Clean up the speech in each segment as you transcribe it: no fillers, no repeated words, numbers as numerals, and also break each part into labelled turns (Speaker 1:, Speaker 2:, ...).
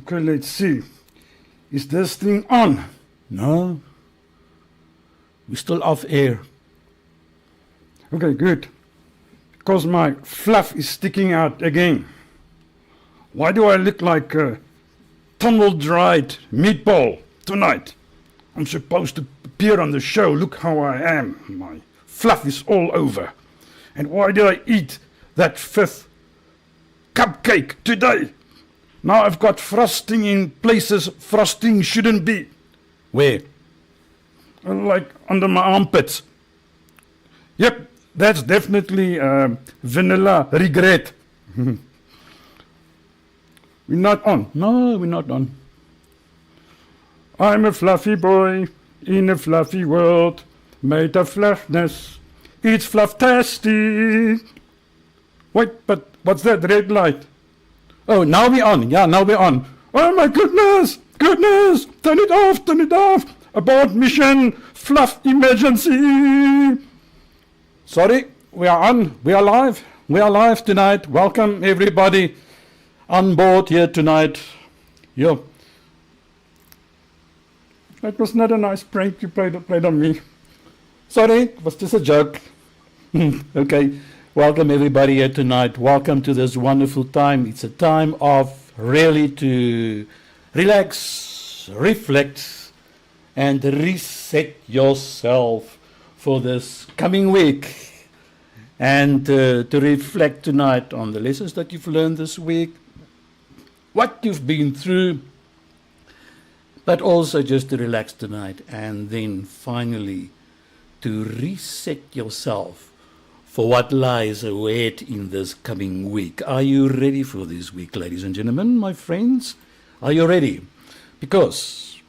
Speaker 1: Okay, let's see. Is this thing on?
Speaker 2: No, we're still off air.
Speaker 1: Okay, good. Because my fluff is sticking out again. Why do I look like a tumble-dried meatball tonight? I'm supposed to appear on the show. Look how I am. My fluff is all over. And why did I eat that 5th cupcake today? Now I've got frosting in places frosting shouldn't be.
Speaker 2: Where?
Speaker 1: Like under my armpits. Yep, that's definitely vanilla regret. We're not on.
Speaker 2: No, we're not on.
Speaker 1: I'm a fluffy boy in a fluffy world, made of fluffness. It's fluff-tastic. Wait, but what's that red light?
Speaker 2: Oh, now we're on. Yeah, now we're on.
Speaker 1: Oh my goodness! Goodness! Turn it off! Turn it off! Abort mission! Fluff emergency!
Speaker 2: Sorry, we are on. We are live. We are live tonight. Welcome everybody on board here tonight. Yo.
Speaker 1: That was not a nice prank you played on me.
Speaker 2: Sorry, it was just a joke. Okay, welcome everybody here tonight. Welcome to this wonderful time. It's a time of really to relax, reflect, and reset yourself for this coming week. And to reflect tonight on the lessons that you've learned this week, what you've been through, but also just to relax tonight, and then finally to reset yourself for what lies ahead in this coming week. Are you ready for this week, ladies and gentlemen, my friends? Are you ready? Because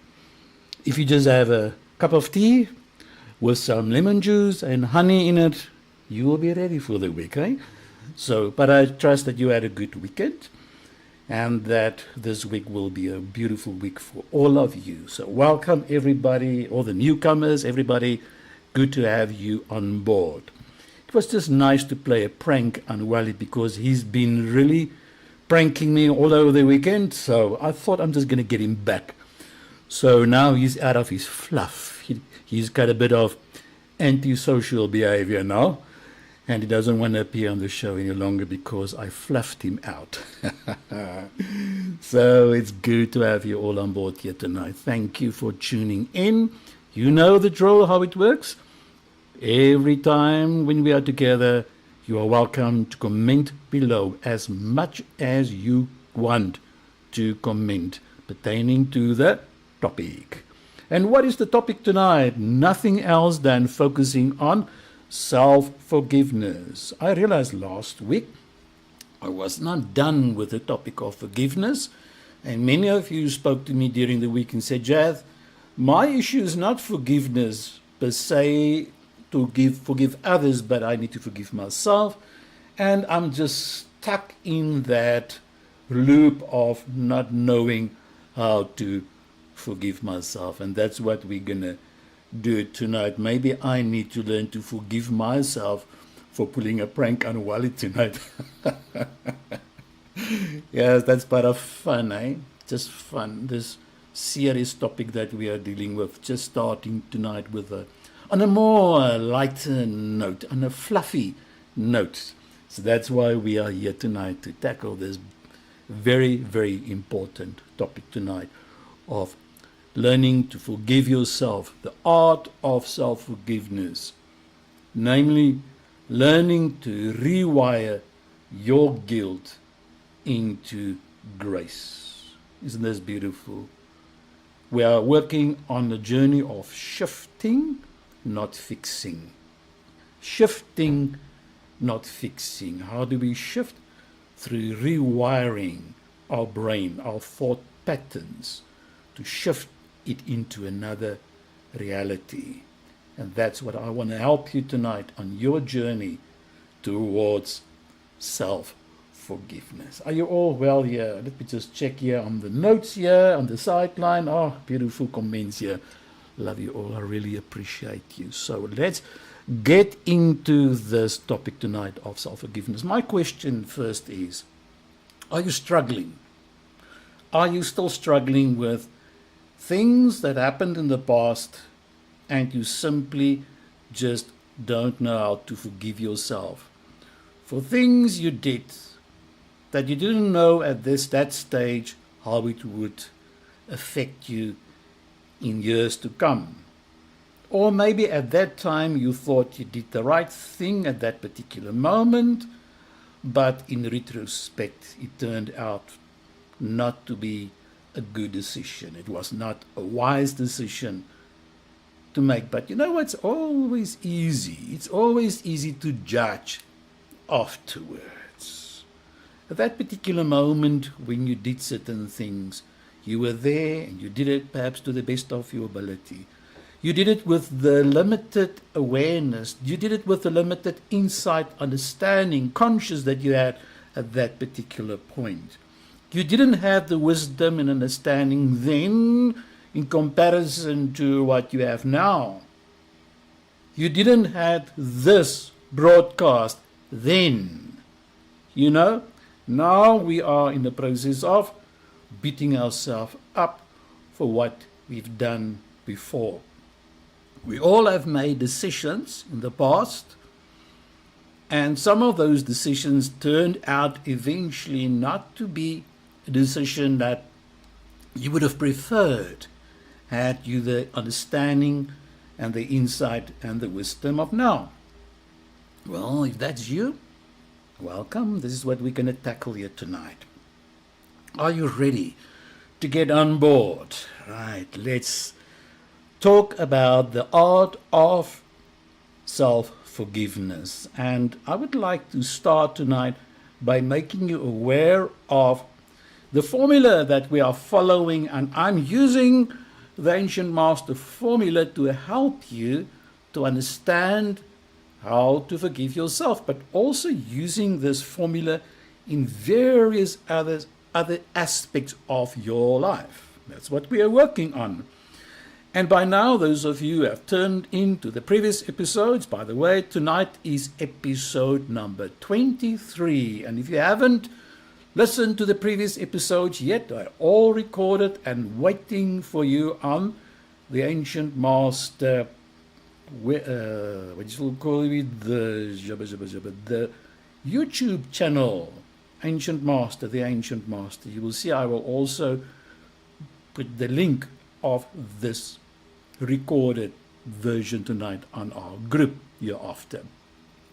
Speaker 2: if you just have a cup of tea with some lemon juice and honey in it, you will be ready for the week, eh? So, but I trust that you had a good weekend, and that this week will be a beautiful week for all of you. So welcome everybody, all the newcomers, everybody. Good to have you on board. It was just nice to play a prank on Wally because he's been really pranking me all over the weekend. So I thought I'm just going to get him back. So now he's out of his fluff. He's got a bit of antisocial behavior now. And he doesn't want to appear on the show any longer because I fluffed him out. So it's good to have you all on board here tonight. Thank you for tuning in. You know the drill, how it works. Every time when we are together, you are welcome to comment below as much as you want to comment pertaining to the topic. And what is the topic tonight? Nothing else than focusing on self-forgiveness. I realized last week I was not done with the topic of forgiveness, and many of you spoke to me during the week and said, Jath, my issue is not forgiveness per se, to forgive others, but I need to forgive myself, and I'm just stuck in that loop of not knowing how to forgive myself, and that's what we're gonna do tonight. Maybe I need to learn to forgive myself for pulling a prank on Wally tonight. Yes, that's part of fun, eh? Just fun. This serious topic that we are dealing with, just starting tonight with on a more lighter note, on a fluffy note. So that's why we are here tonight, to tackle this very, very important topic tonight of learning to forgive yourself, the art of self-forgiveness, namely learning to rewire your guilt into grace. Isn't this beautiful? We are working on the journey of shifting, not fixing. Shifting, not fixing. How do we shift? Through rewiring our brain, our thought patterns, to shift it into another reality. And that's what I want to help you tonight on your journey towards self-forgiveness. Are you all well here? Let me just check here on the notes here, on the sideline. Oh, beautiful comments here. Love you all. I really appreciate you. So let's get into this topic tonight of self-forgiveness. My question first is, are you struggling? Are you still struggling with things that happened in the past and you simply just don't know how to forgive yourself for things you did that you didn't know at that stage how it would affect you in years to come? Or maybe at that time you thought you did the right thing at that particular moment, but in retrospect it turned out not to be a good decision. It was not a wise decision to make. But you know what's always easy? It's always easy to judge afterwards. At that particular moment when you did certain things, you were there and you did it perhaps to the best of your ability. You did it with the limited awareness. You did it with the limited insight, understanding, conscious that you had at that particular point. You didn't have the wisdom and understanding then in comparison to what you have now. You didn't have this broadcast then. You know, now we are in the process of beating ourselves up for what we've done before. We all have made decisions in the past, and some of those decisions turned out eventually not to be a decision that you would have preferred had you the understanding and the insight and the wisdom of now. Well, if that's you, welcome. This is what we're going to tackle here tonight. Are you ready to get on board? Right, let's talk about the art of self-forgiveness. And I would like to start tonight by making you aware of the formula that we are following, and I'm using the Ancient Master formula to help you to understand how to forgive yourself, but also using this formula in various other aspects of your life. That's what we are working on. And by now, those of you who have turned into the previous episodes, by the way, tonight is episode number 23. And if you haven't listened to the previous episodes yet, they're all recorded and waiting for you on the Ancient Master, what you call it, the YouTube channel, Ancient Master, the Ancient Master. You will see I will also put the link of this recorded version tonight on our group hereafter.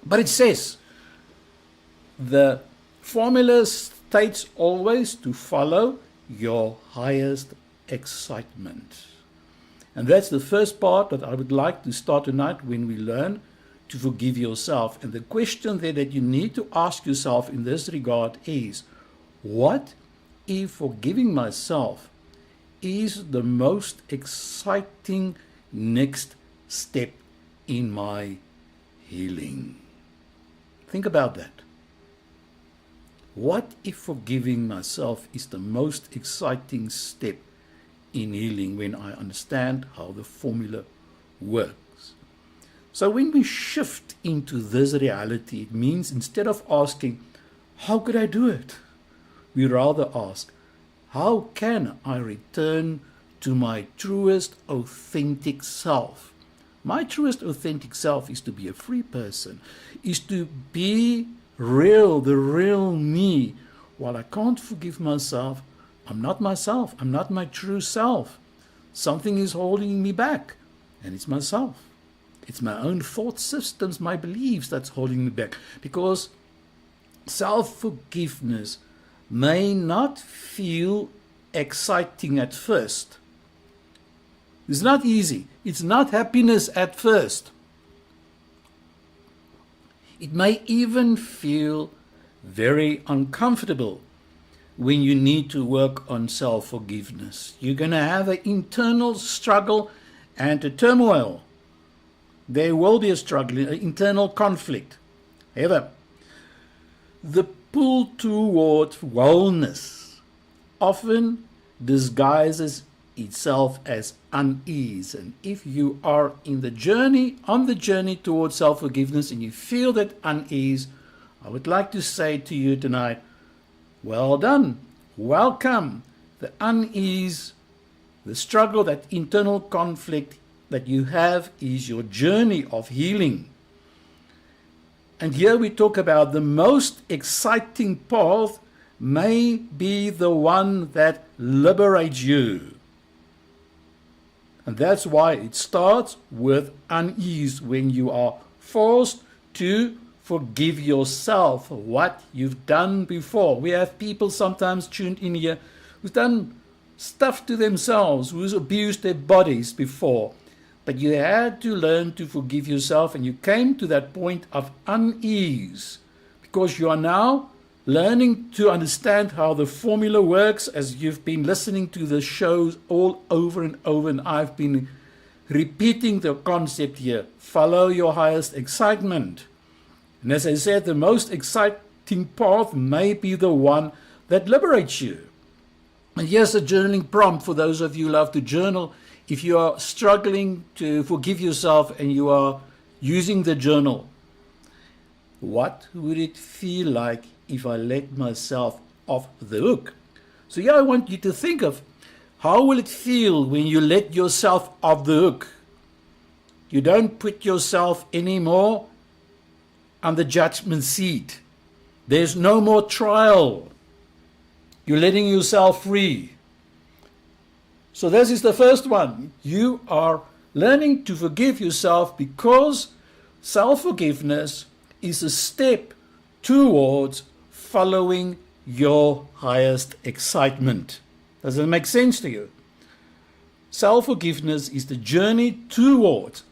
Speaker 2: But it says the formula states always to follow your highest excitement. And that's the first part that I would like to start tonight when we learn to forgive yourself. And the question there that you need to ask yourself in this regard is, what if forgiving myself is the most exciting next step in my healing? Think about that. What if forgiving myself is the most exciting step in healing when I understand how the formula works? So when we shift into this reality, it means instead of asking, how could I do it? We rather ask, how can I return to my truest, authentic self? My truest, authentic self is to be a free person, is to be real, the real me. While I can't forgive myself, I'm not myself. I'm not my true self. Something is holding me back, and it's myself. It's my own thought systems, my beliefs that's holding me back. Because self-forgiveness may not feel exciting at first. It's not easy. It's not happiness at first. It may even feel very uncomfortable when you need to work on self-forgiveness. You're going to have an internal struggle and a turmoil. There will be a struggle, an internal conflict. However, the pull toward wellness often disguises itself as unease. And if you are on the journey towards self-forgiveness and you feel that unease, I would like to say to you tonight, well done, welcome. the unease, the struggle, that internal conflict that you have is your journey of healing. And here we talk about the most exciting path may be the one that liberates you. And that's why it starts with unease, when you are forced to forgive yourself what you've done before. We have people sometimes tuned in here who've done stuff to themselves, who's abused their bodies before. But you had to learn to forgive yourself, and you came to that point of unease because you are now learning to understand how the formula works, as you've been listening to the shows all over and over, and I've been repeating the concept here. Follow your highest excitement. And as I said, the most exciting path may be the one that liberates you. And here's a journaling prompt for those of you who love to journal. If you are struggling to forgive yourself and you are using the journal, what would it feel like if I let myself off the hook? So yeah, I want you to think of how will it feel when you let yourself off the hook. You don't put yourself anymore on the judgment seat. There's no more trial. You're letting yourself free. So this is the first one. You are learning to forgive yourself, because self-forgiveness is a step towards following your highest excitement. Does that make sense to you? Self-forgiveness is the journey towards,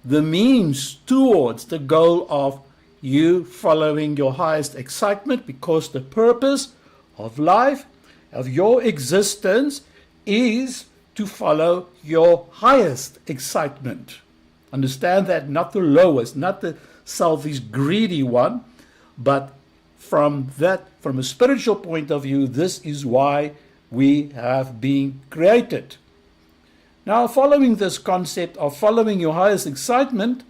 Speaker 2: the means towards the goal of you following your highest excitement, because the purpose of life, of your existence, is to follow your highest excitement. Understand that, not the lowest, not the selfish, greedy one, but from a spiritual point of view, this is why we have been created. Now, following this concept of following your highest excitement,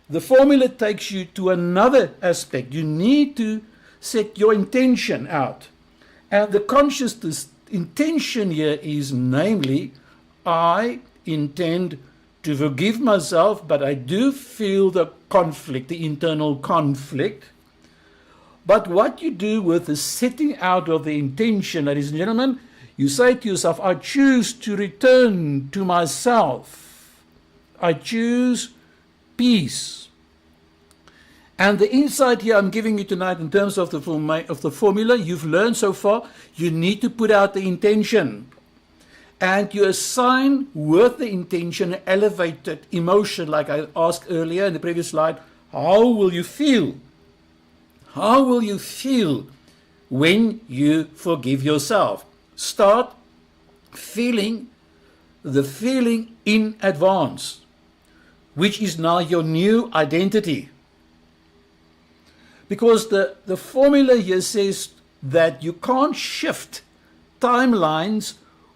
Speaker 2: the formula takes you to another aspect. You need to set your intention out. And the conscious intention here is, namely, I intend to forgive myself, but I do feel the conflict, the internal conflict. But what you do with the setting out of the intention, ladies and gentlemen, you say to yourself, I choose to return to myself. I choose peace. And the insight here I'm giving you tonight in terms of the formula you've learned so far, you need to put out the intention. And you assign with the intention an elevated emotion, like I asked earlier in the previous slide. How will you feel? How will you feel when you forgive yourself? Start feeling the feeling in advance, which is now your new identity. Because the formula here says that you can't shift timelines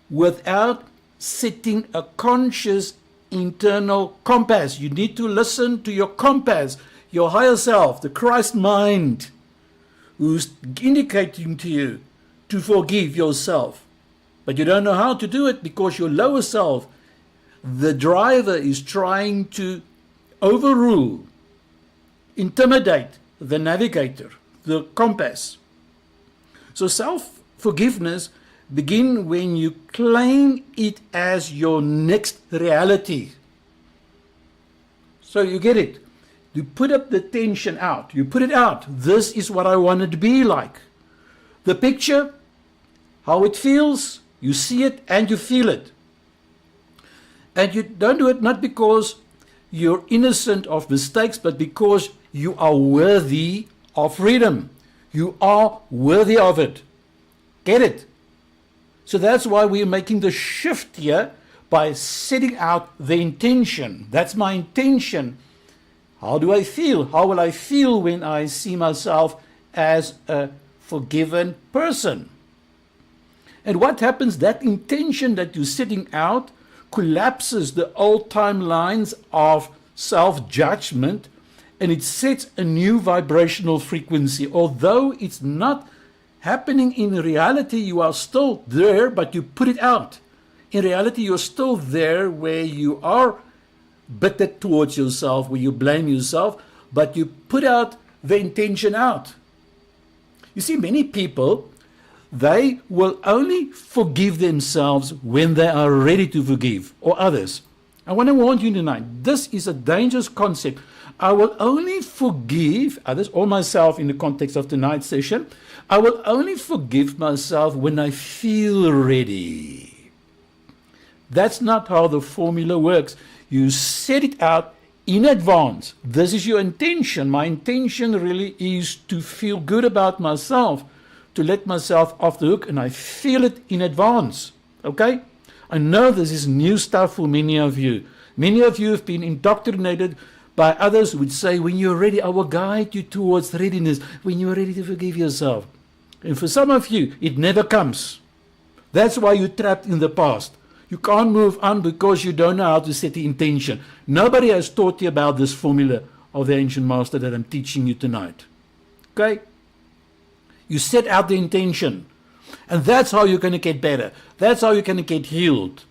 Speaker 2: without setting a conscious internal compass. You need to listen to your compass, your higher self, the Christ mind, who's indicating to you to forgive yourself. But you don't know how to do it because your lower self, the driver, is trying to overrule, intimidate the navigator, the compass. So self-forgiveness begins when you claim it as your next reality. So you get it. You put up the tension out. You put it out. This is what I want it to be like. The picture, how it feels, you see it and you feel it. And you don't do it not because you're innocent of mistakes, but because you are worthy of freedom. You are worthy of it. Get it? So that's why we're making the shift here by setting out the intention. That's my intention. How do I feel? How will I feel when I see myself as a forgiven person? And what happens? That intention that you're setting out collapses the old timelines of self-judgment, and it sets a new vibrational frequency. Although it's not happening in reality, you are still there, but you put it out. In reality, you're still there where you are bitter towards yourself, where you blame yourself, but you put out the intention out. You see, many people, they will only forgive themselves when they are ready to forgive, or others. I want to warn you tonight, this is a dangerous concept. I will only forgive others or myself in the context of tonight's session. I will only forgive myself when I feel ready. That's not how the formula works. You set it out in advance. This is your intention. My intention really is to feel good about myself, to let myself off the hook, and I feel it in advance. Okay? I know this is new stuff for many of you. Many of you have been indoctrinated by others who would say, when you're ready, I will guide you towards readiness, when you're ready to forgive yourself. And for some of you, it never comes. That's why you're trapped in the past. You can't move on because you don't know how to set the intention. Nobody has taught you about this formula of the ancient master that I'm teaching you tonight. Okay? You set out the intention. And that's how you're going to get better. That's how you're going to get healed.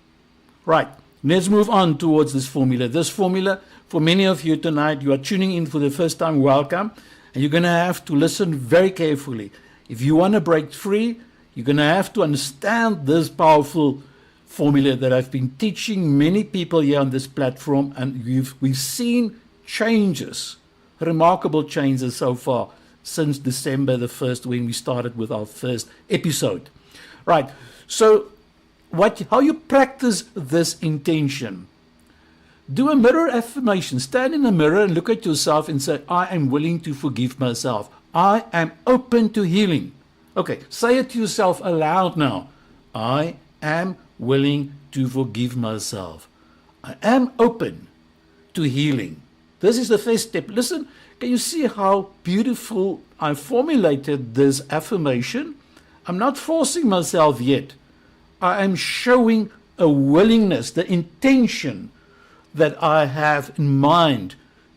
Speaker 2: Right. Let's move on towards this formula. This formula, for many of you tonight, you are tuning in for the first time, welcome. And you're going to have to listen very carefully. If you want to break free, you're going to have to understand this powerful formula that I've been teaching many people here on this platform, and we've seen changes, remarkable changes so far since December the 1st when we started with our first episode. Right, so how you practice this intention. Do a mirror affirmation. Stand in a mirror and look at yourself and say, I am willing to forgive myself. I am open to healing. Okay, say it to yourself aloud now. I am willing to forgive myself. I am open to healing. This is the first step. Listen, can you see how beautiful I formulated this affirmation? I'm not forcing myself yet. I am showing a willingness, the intention that I have in mind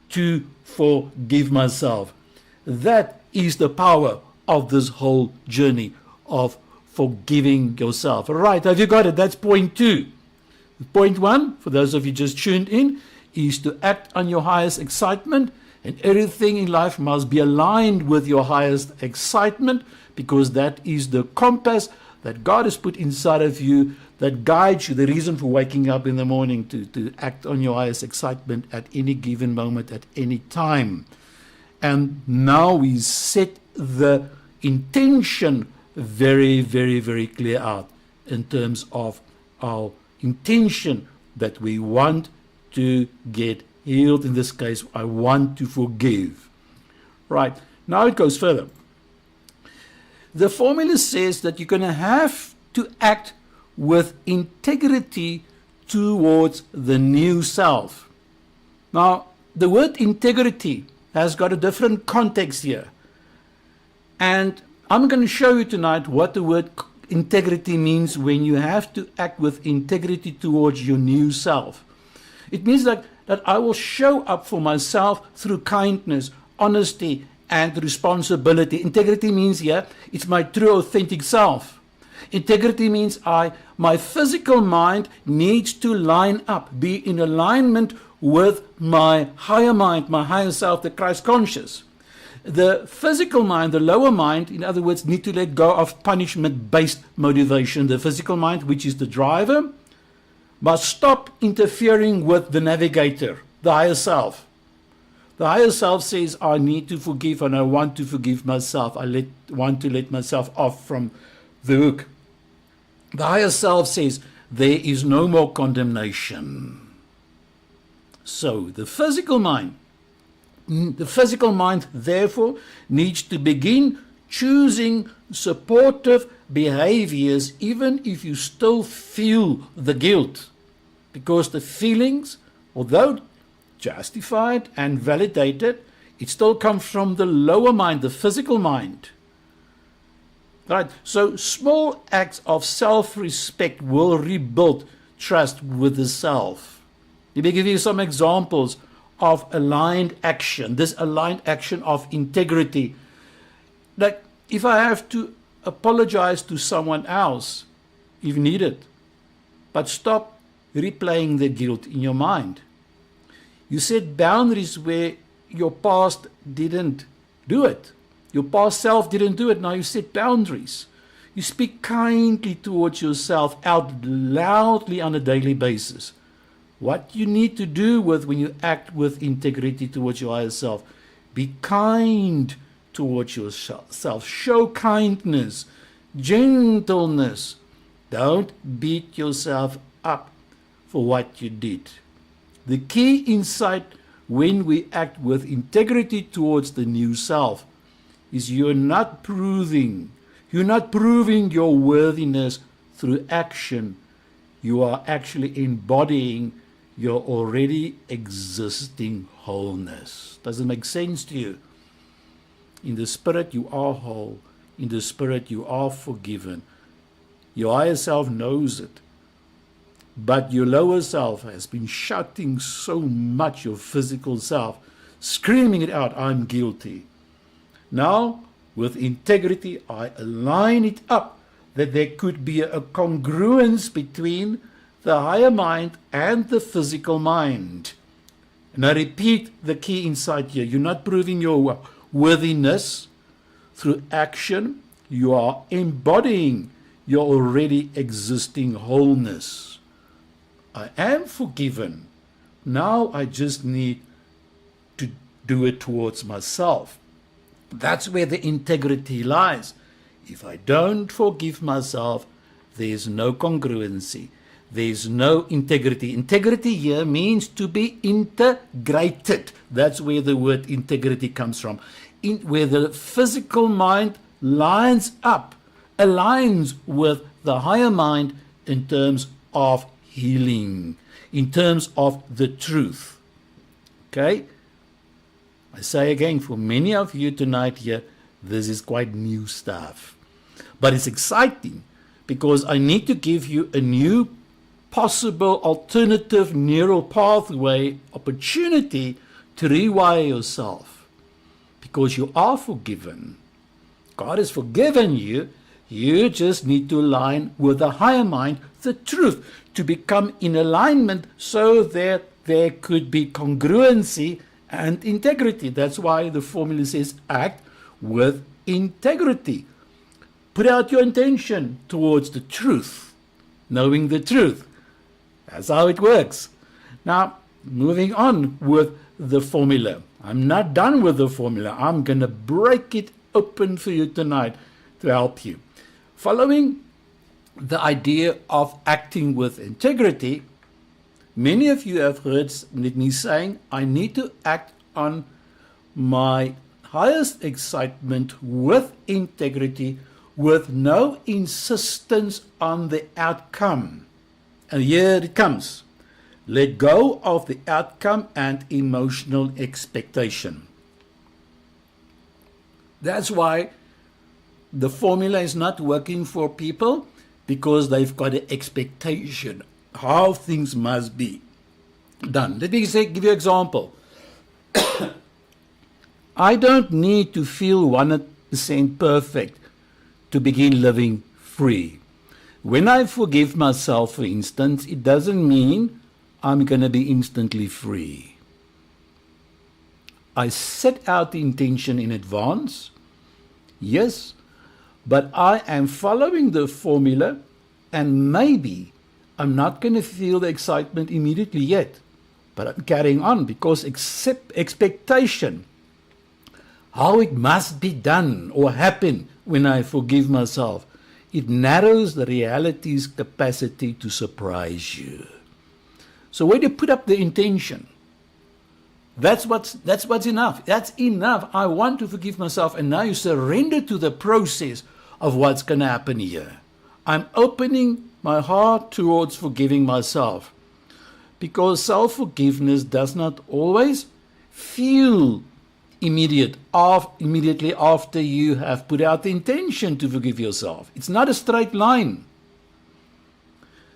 Speaker 2: to forgive myself. That is the power of this whole journey of forgiving yourself. Right, have you got it? That's point 2. Point 1, for those of you just tuned in, is to act on your highest excitement, and everything in life must be aligned with your highest excitement, because that is the compass that God has put inside of you that guides you, the reason for waking up in the morning, to act on your highest excitement at any given moment, at any time. And now we set the intention very, very, very clear out in terms of our intention that we want to get healed. In this case, I want to forgive. Right, now it goes further. The formula says that you're going to have to act with integrity towards the new self. Now, the word integrity has got a different context here. And I'm going to show you tonight what the word integrity means when you have to act with integrity towards your new self. It means that I will show up for myself through kindness, honesty, and responsibility. Integrity means here, it's my true authentic self. Integrity means my physical mind needs to line up, be in alignment with my higher mind, my higher self, the Christ conscious. The physical mind, the lower mind, in other words, need to let go of punishment-based motivation. The physical mind, which is the driver, must stop interfering with the navigator, the higher self. The higher self says, I need to forgive and I want to forgive myself. I want to let myself off from the hook. The higher self says, there is no more condemnation. So the physical mind, therefore, needs to begin choosing supportive behaviors even if you still feel the guilt. Because the feelings, although justified and validated, it still comes from the lower mind, the physical mind. Right? So small acts of self-respect will rebuild trust with the self. Let me give you some examples of aligned action, this aligned action of integrity. Like if I have to apologize to someone else if needed, but stop replaying the guilt in your mind. You set boundaries where your past didn't do it. Your past self didn't do it. Now you set boundaries. You speak kindly towards yourself out loudly on a daily basis. What you need to do when you act with integrity towards your higher self, be kind towards yourself. Show kindness, gentleness. Don't beat yourself up for what you did. The key insight when we act with integrity towards the new self is you're not proving your worthiness through action. You are actually embodying your already existing wholeness. Does it make sense to you? In the spirit, you are whole. In the spirit, you are forgiven. Your higher self knows it. But your lower self has been shouting so much, your physical self, screaming it out, I'm guilty. Now, with integrity, I align it up that there could be a congruence between the higher mind and the physical mind. And I repeat the key insight here. You're not proving your worthiness through action. You are embodying your already existing wholeness. I am forgiven. Now I just need to do it towards myself. That's where the integrity lies. If I don't forgive myself, there's no congruency. There's no integrity. Integrity here means to be integrated. That's where the word integrity comes from. Where the physical mind lines up, aligns with the higher mind in terms of healing, in terms of the truth. Okay? I say again, for many of you tonight here, this is quite new stuff. But it's exciting because I need to give you a new possible alternative neural pathway opportunity to rewire yourself, because you are forgiven. God has forgiven you. You just need to align with the higher mind, the truth, to become in alignment so that there could be congruency and integrity. That's why the formula says act with integrity. Put out your intention towards the truth, knowing the truth. That's how it works. Now, moving on with the formula. I'm not done with the formula. I'm going to break it open for you tonight to help you. Following the idea of acting with integrity, many of you have heard me saying, I need to act on my highest excitement with integrity, with no insistence on the outcome. And here it comes. Let go of the outcome and emotional expectation. That's why the formula is not working for people, because they've got an expectation how things must be done. Let me give you an example. I don't need to feel 100% perfect to begin living free. When I forgive myself, for instance, it doesn't mean I'm going to be instantly free. I set out the intention in advance, yes, but I am following the formula, and maybe I'm not going to feel the excitement immediately yet, but I'm carrying on because expectation, how it must be done or happen when I forgive myself, it narrows the reality's capacity to surprise you. So when you put up the intention, that's what's enough. That's enough. I want to forgive myself, and now you surrender to the process of what's going to happen here. I'm opening my heart towards forgiving myself, because self-forgiveness does not always feel immediately after you have put out the intention to forgive yourself. It's not a straight line.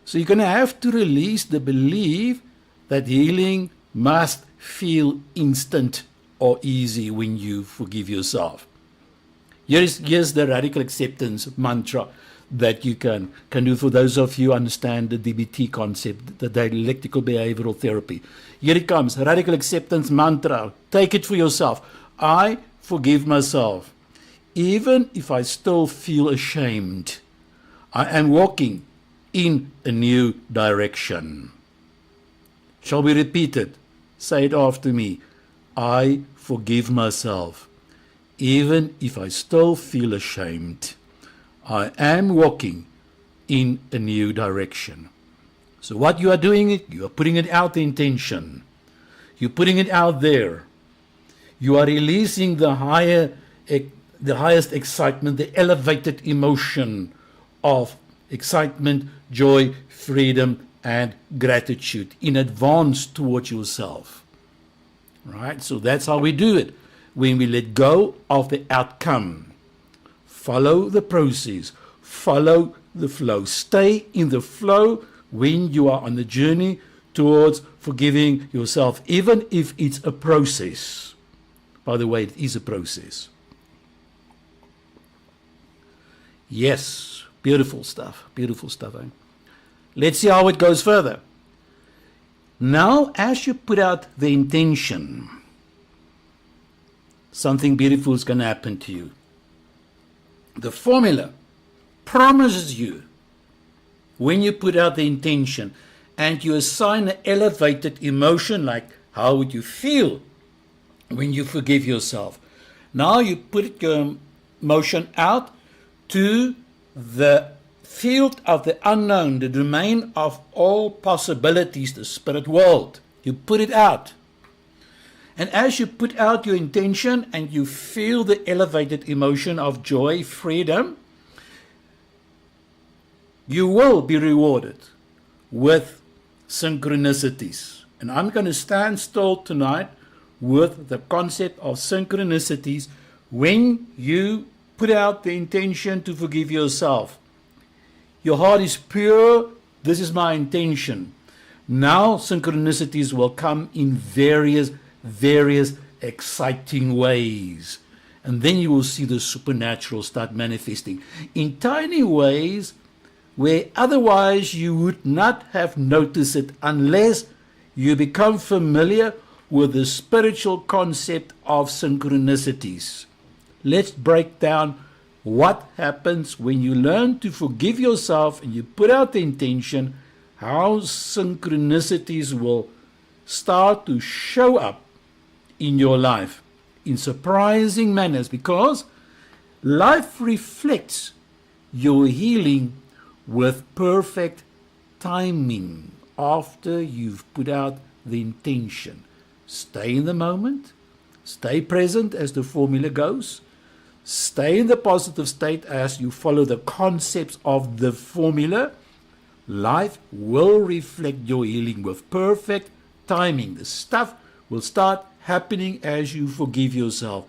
Speaker 2: So you're going to have to release the belief that healing must feel instant or easy when you forgive yourself. Here's the radical acceptance mantra that you can do for those of you who understand the DBT concept, the dialectical behavioral therapy. Here it comes, radical acceptance mantra. Take it for yourself. I forgive myself. Even if I still feel ashamed, I am walking in a new direction. Shall we repeat it? Say it after me. I forgive myself. Even if I still feel ashamed, I am walking in a new direction. So what you are doing, you are putting it out, the intention. You're putting it out there. You are releasing the highest excitement, the elevated emotion of excitement, joy, freedom, and gratitude in advance towards yourself. Right? So that's how we do it. When we let go of the outcome, follow the process, follow the flow. Stay in the flow when you are on the journey towards forgiving yourself, even if it's a process. By the way, it is a process. Yes, beautiful stuff, eh? Let's see how it goes further. Now, as you put out the intention, something beautiful is going to happen to you. The formula promises you, when you put out the intention and you assign an elevated emotion, like how would you feel when you forgive yourself? Now you put your emotion out to the field of the unknown, the domain of all possibilities, the spirit world. You put it out. And as you put out your intention and you feel the elevated emotion of joy, freedom, you will be rewarded with synchronicities. And I'm going to stand still tonight with the concept of synchronicities when you put out the intention to forgive yourself. Your heart is pure. This is my intention. Now synchronicities will come in various exciting ways. And then you will see the supernatural start manifesting in tiny ways where otherwise you would not have noticed it unless you become familiar with the spiritual concept of synchronicities. Let's break down what happens when you learn to forgive yourself and you put out the intention, how synchronicities will start to show up in your life in surprising manners, because life reflects your healing with perfect timing after you've put out the intention. Stay in the moment, stay present as the formula goes, stay in the positive state as you follow the concepts of the formula. Life will reflect your healing with perfect timing. The stuff will start happening as you forgive yourself.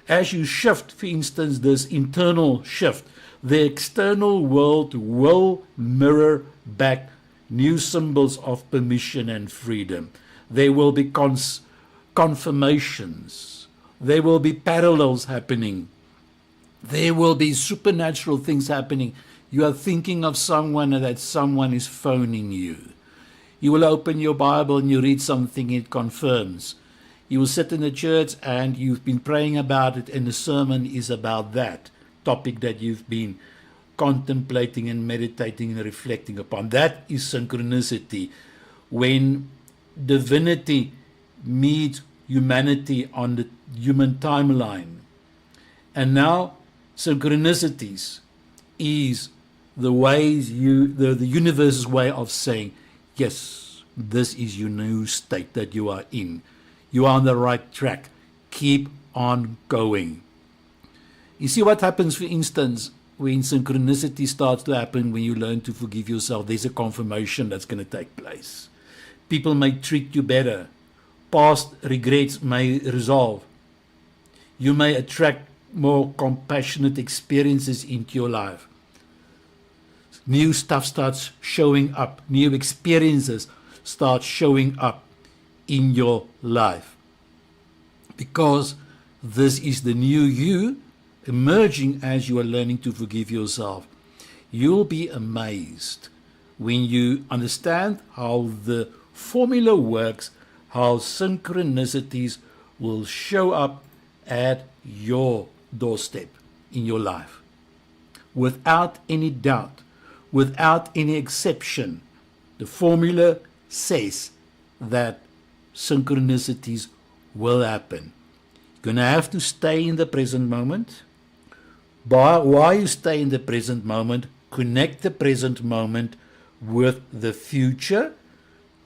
Speaker 2: As you shift, for instance, this internal shift, the external world will mirror back new symbols of permission and freedom. There will be confirmations. There will be parallels happening. There will be supernatural things happening. You are thinking of someone and that someone is phoning you. You will open your Bible and you read something, it confirms. You will sit in the church and you've been praying about it and the sermon is about that topic that you've been contemplating and meditating and reflecting upon. That is synchronicity. When divinity meets humanity on the human timeline. And now synchronicities is the ways the universe's way of saying, yes, this is your new state that you are in. You are on the right track. Keep on going. You see what happens, for instance, when synchronicity starts to happen, when you learn to forgive yourself, there's a confirmation that's going to take place. People may treat you better. Past regrets may resolve. You may attract more compassionate experiences into your life. New stuff starts showing up. New experiences start showing up in your life. Because this is the new you, emerging as you are learning to forgive yourself. You'll be amazed when you understand how the formula works, how synchronicities will show up at your doorstep in your life. Without any doubt, without any exception, the formula says that synchronicities will happen. You're going to have to stay in the present moment. While you stay in the present moment, connect the present moment with the future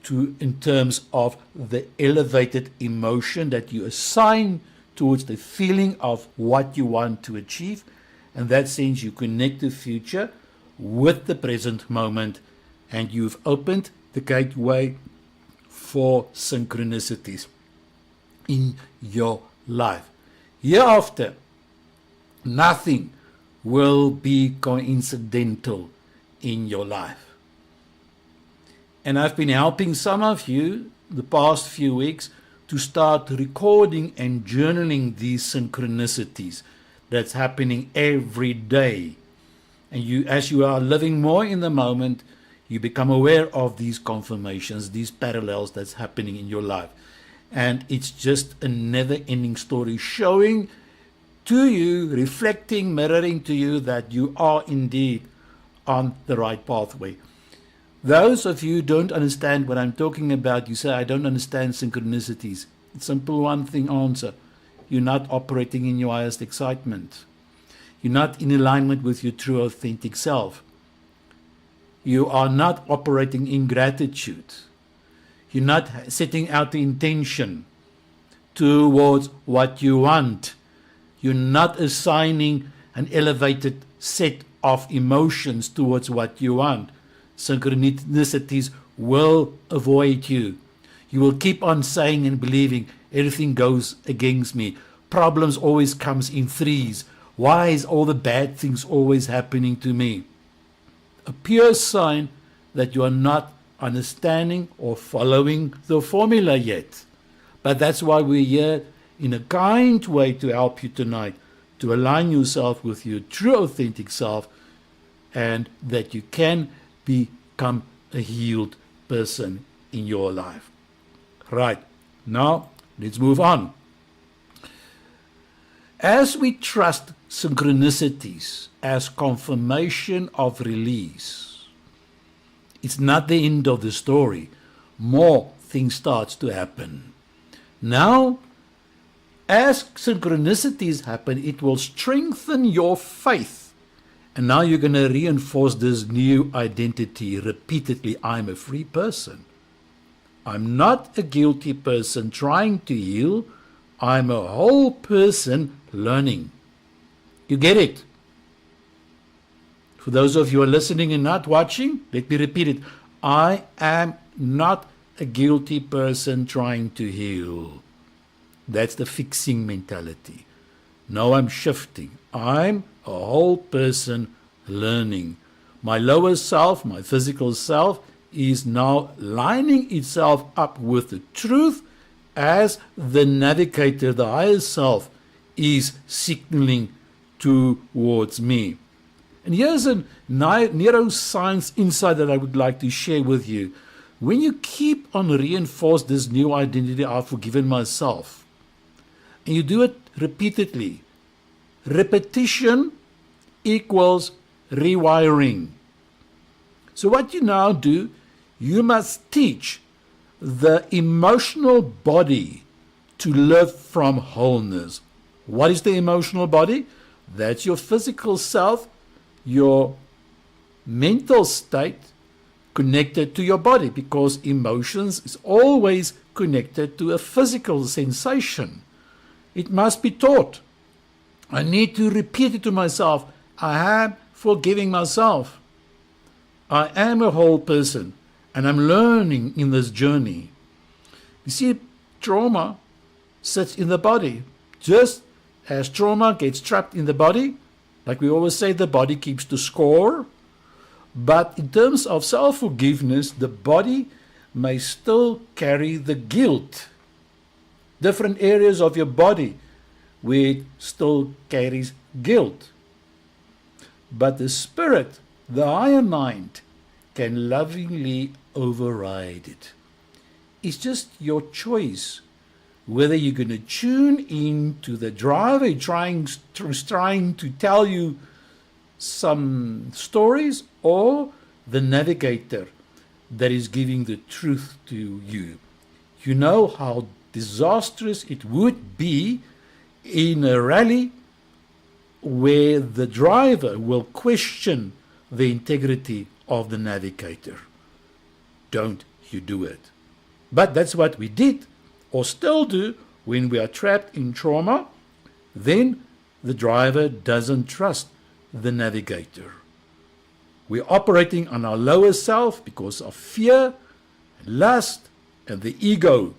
Speaker 2: in terms of the elevated emotion that you assign towards the feeling of what you want to achieve. In that sense, you connect the future with the present moment, and you've opened the gateway for synchronicities in your life. Hereafter, nothing will be coincidental in your life. And I've been helping some of you the past few weeks to start recording and journaling these synchronicities that's happening every day. And you, as you are living more in the moment, you become aware of these confirmations, these parallels that's happening in your life. And it's just a never-ending story showing to you, reflecting, mirroring to you that you are indeed on the right pathway. Those of you who don't understand what I'm talking about, you say, I don't understand synchronicities. It's a simple one thing answer. You're not operating in your highest excitement. You're not in alignment with your true authentic self. You are not operating in gratitude. You're not setting out the intention towards what you want. You're not assigning an elevated set of emotions towards what you want. Synchronicities will avoid you. You will keep on saying and believing everything goes against me. Problems always comes in threes. Why is all the bad things always happening to me? A pure sign that you are not understanding or following the formula yet. But that's why we're here in a kind way to help you tonight, to align yourself with your true authentic self, and that you can become a healed person in your life. Right, now let's move on. As we trust synchronicities as confirmation of release, it's not the end of the story. More things starts to happen. Now, as synchronicities happen, it will strengthen your faith. And now you're going to reinforce this new identity repeatedly. I'm a free person. I'm not a guilty person trying to heal. I'm a whole person learning. You get it? For those of you who are listening and not watching, let me repeat it. I am not a guilty person trying to heal. That's the fixing mentality. No, I'm shifting. I'm a whole person learning. My lower self, my physical self, is now lining itself up with the truth as the navigator, the higher self, is signaling towards me. And here's a neuroscience insight that I would like to share with you. When you keep on reinforce this new identity, I've forgiven myself, and you do it repeatedly, repetition equals rewiring. So what you now do, you must teach the emotional body to live from wholeness. What is the emotional body? That's your physical self, your mental state connected to your body, because emotions is always connected to a physical sensation. It must be taught. I need to repeat it to myself. I am forgiving myself. I am a whole person, and I'm learning in this journey. You see, trauma sits in the body. Just as trauma gets trapped in the body, like we always say, the body keeps the score. But in terms of self-forgiveness, the body may still carry the guilt. Different areas of your body where it still carries guilt. But the spirit, the higher mind, can lovingly override it. It's just your choice whether you're going to tune in to the driver trying to tell you some stories, or the navigator that is giving the truth to you. You know how disastrous it would be in a rally where the driver will question the integrity of the navigator. Don't you do it. But that's what we did, or still do, when we are trapped in trauma. Then the driver doesn't trust the navigator. We're operating on our lower self because of fear, lust, and the ego.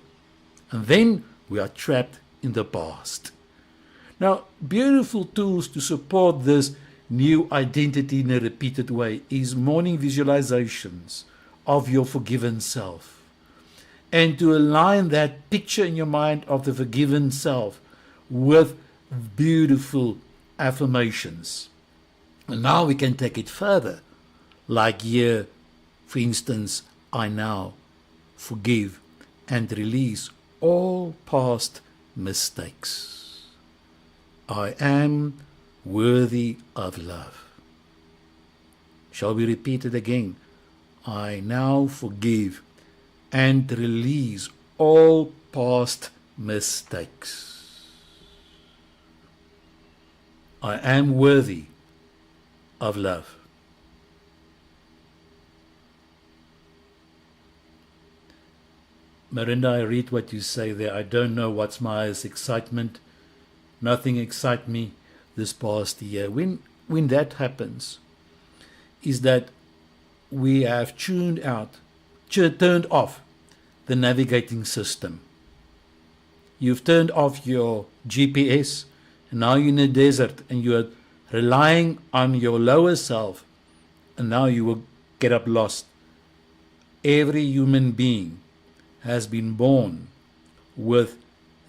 Speaker 2: And then we are trapped in the past. Now, beautiful tools to support this new identity in a repeated way is morning visualizations of your forgiven self. And to align that picture in your mind of the forgiven self with beautiful affirmations. And now we can take it further. Like here, for instance, I now forgive and release all past mistakes. I am worthy of love. Shall we repeat it again? I now forgive and release all past mistakes. I am worthy of love. Marinda, I read what you say there. I don't know what's my highest excitement. Nothing excites me this past year. When that happens, is that we have turned off the navigating system. You've turned off your GPS, and now you're in a desert, and you're relying on your lower self, and now you will get up lost. Every human being has been born with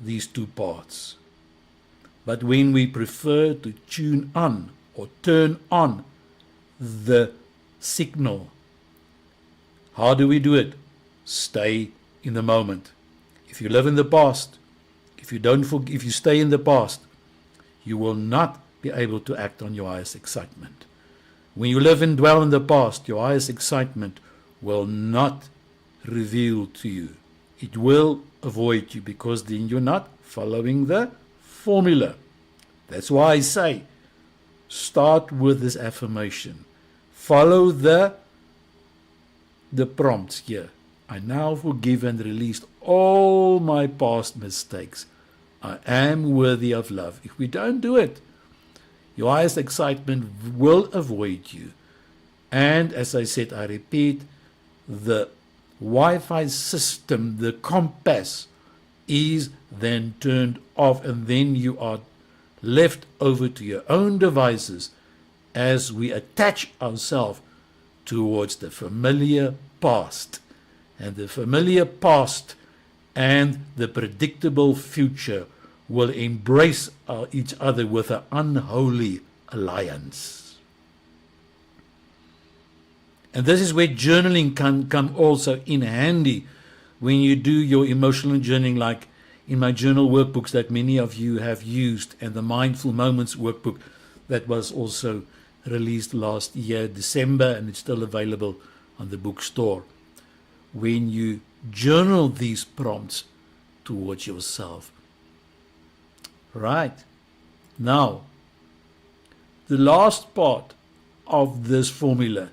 Speaker 2: these two parts. But when we prefer to tune on or turn on the signal, how do we do it? Stay in the moment. If you live in the past, if you stay in the past, you will not be able to act on your highest excitement. When you live and dwell in the past, your highest excitement will not reveal to you. It will avoid you, because then you're not following the formula. That's why I say, start with this affirmation. Follow the prompts here. I now forgive and release all my past mistakes. I am worthy of love. If we don't do it, your highest excitement will avoid you. And as I said, I repeat, the Wi-Fi system, the compass, is then turned off, and then you are left over to your own devices as we attach ourselves towards the familiar past. And the familiar past and the predictable future will embrace each other with an unholy alliance. And this is where journaling can come also in handy when you do your emotional journaling, like in my journal workbooks that many of you have used, and the Mindful Moments workbook that was also released last year, December, and it's still available on the bookstore. When you journal these prompts towards yourself. Right. Now, the last part of this formula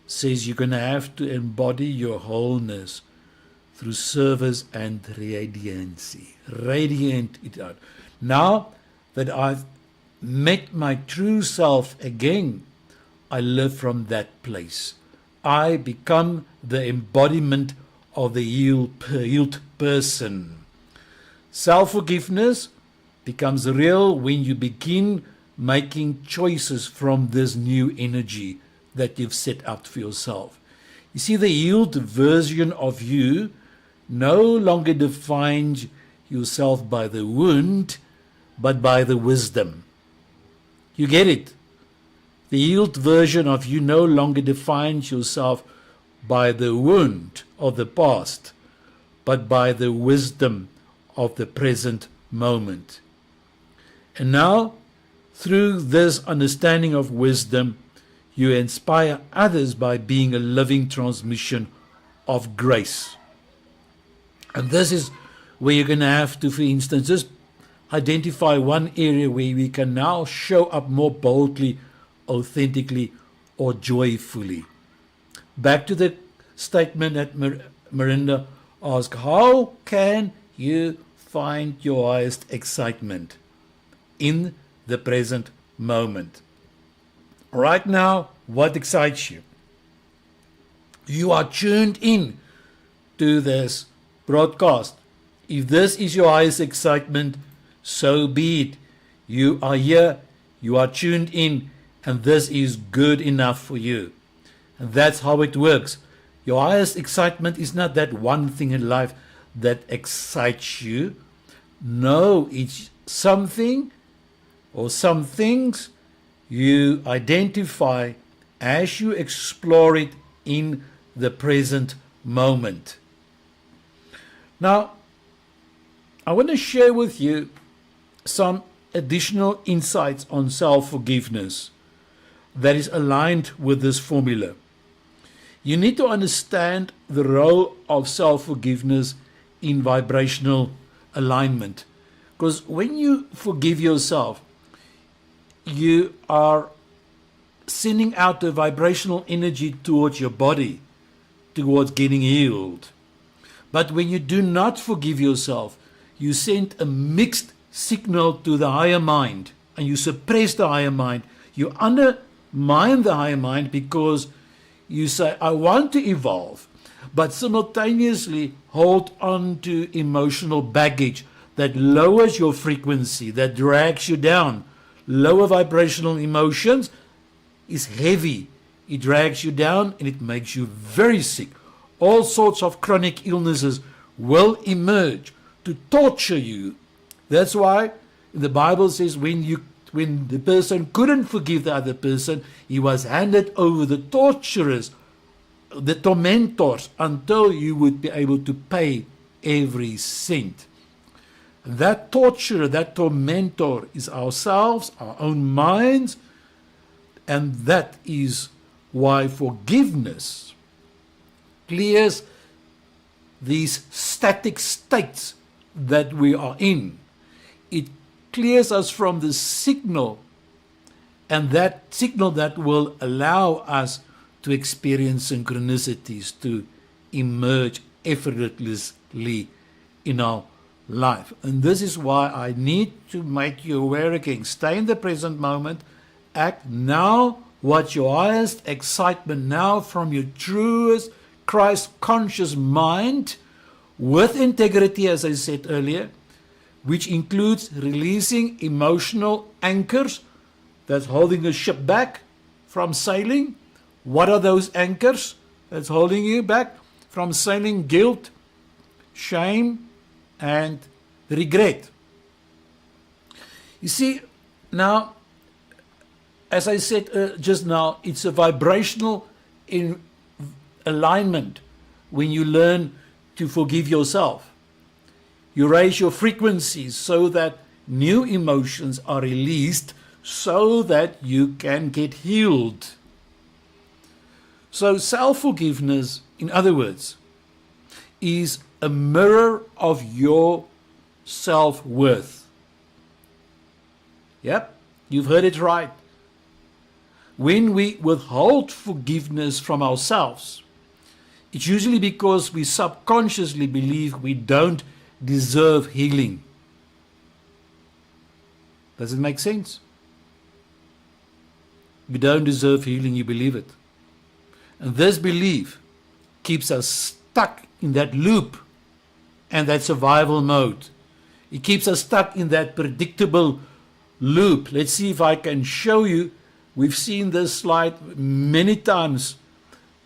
Speaker 2: says you're going to have to embody your wholeness through service and radiancy. Radiate it out. Now that I've met my true self again, I live from that place. I become the embodiment of the healed person. Self-forgiveness becomes real when you begin making choices from this new energy that you've set out for yourself. You see, the healed version of you no longer defines yourself by the wound, but by the wisdom. You get it? The healed version of you no longer defines yourself by the wound of the past, but by the wisdom of the present moment. And now, through this understanding of wisdom, you inspire others by being a living transmission of grace. And this is where you're going to have to, for instance, just identify one area where we can now show up more boldly, authentically, or joyfully. Back to the statement that Miranda asked, how can you find your highest excitement in the present moment? Right now, what excites you? You are tuned in to this broadcast. If this is your highest excitement, so be it. You are here, you are tuned in, and this is good enough for you. And that's how it works. Your highest excitement is not that one thing in life that excites you. No, it's something or some things you identify as you explore it in the present moment. Now, I want to share with you some additional insights on self-forgiveness that is aligned with this formula. You need to understand the role of self-forgiveness in vibrational alignment. Because when you forgive yourself, you are sending out the vibrational energy towards your body, towards getting healed. But when you do not forgive yourself, you send a mixed signal to the higher mind, and you suppress the higher mind. You undermine the higher mind because you say, I want to evolve, but simultaneously hold on to emotional baggage that lowers your frequency, that drags you down. Lower vibrational emotions is heavy. It drags you down and it makes you very sick. All sorts of chronic illnesses will emerge to torture you. That's why the Bible says when the person couldn't forgive the other person, he was handed over the torturers, the tormentors, until you would be able to pay every cent. That torturer, that tormentor is ourselves, our own minds, and that is why forgiveness clears these static states that we are in. It clears us from the signal, and that signal that will allow us to experience synchronicities, to emerge effortlessly in our life. And this is why I need to make you aware again. Stay in the present moment. Act now. What's your highest excitement now from your truest Christ-conscious mind, with integrity, as I said earlier, which includes releasing emotional anchors that's holding a ship back from sailing. What are those anchors that's holding you back from sailing? Guilt, shame, and regret. You see, now, as I said just now, it's a vibrational alignment when you learn to forgive yourself. You raise your frequencies so that new emotions are released so that you can get healed. So self-forgiveness, in other words, is a mirror of your self-worth. Yep, you've heard it right. When we withhold forgiveness from ourselves, it's usually because we subconsciously believe we don't deserve healing. Does it make sense? You don't deserve healing, you believe it. And this belief keeps us stuck in that loop and that survival mode. It keeps us stuck in that predictable loop. Let's see if I can show you. We've seen this slide many times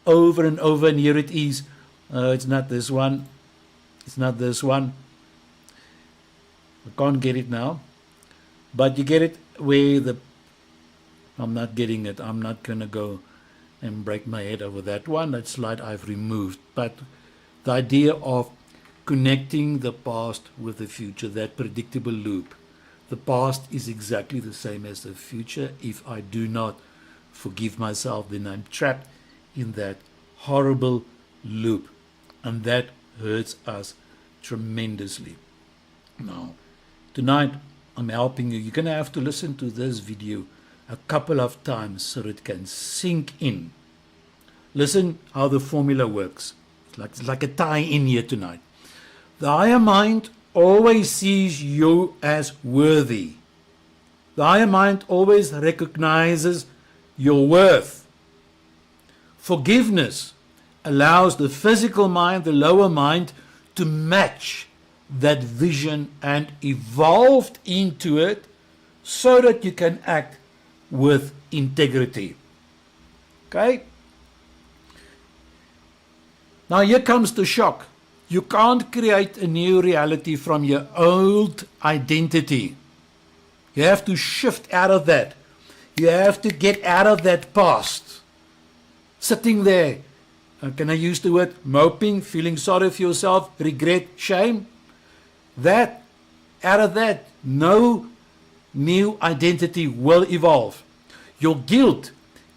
Speaker 2: over and over, and here it is. It's not this one. It's not this one. I can't get it now. But you get it, where the I'm not getting it. I'm not going to go and break my head over that one. That slide I've removed. But the idea of connecting the past with the future, that predictable loop. The past is exactly the same as the future. If I do not forgive myself, then I'm trapped in that horrible loop. And that hurts us tremendously. Now, tonight I'm helping you. You're going to have to listen to this video a couple of times so it can sink in. Listen how the formula works. It's like a tie-in here tonight. The higher mind always sees you as worthy. The higher mind always recognizes your worth. Forgiveness allows the physical mind, the lower mind, to match that vision and evolve into it so that you can act with integrity. Okay? Now here comes the shock. You can't create a new reality from your old identity. You have to shift out of that. You have to get out of that past. Sitting there, can I use the word moping, feeling sorry for yourself, regret, shame? Out of that, no new identity will evolve. Your guilt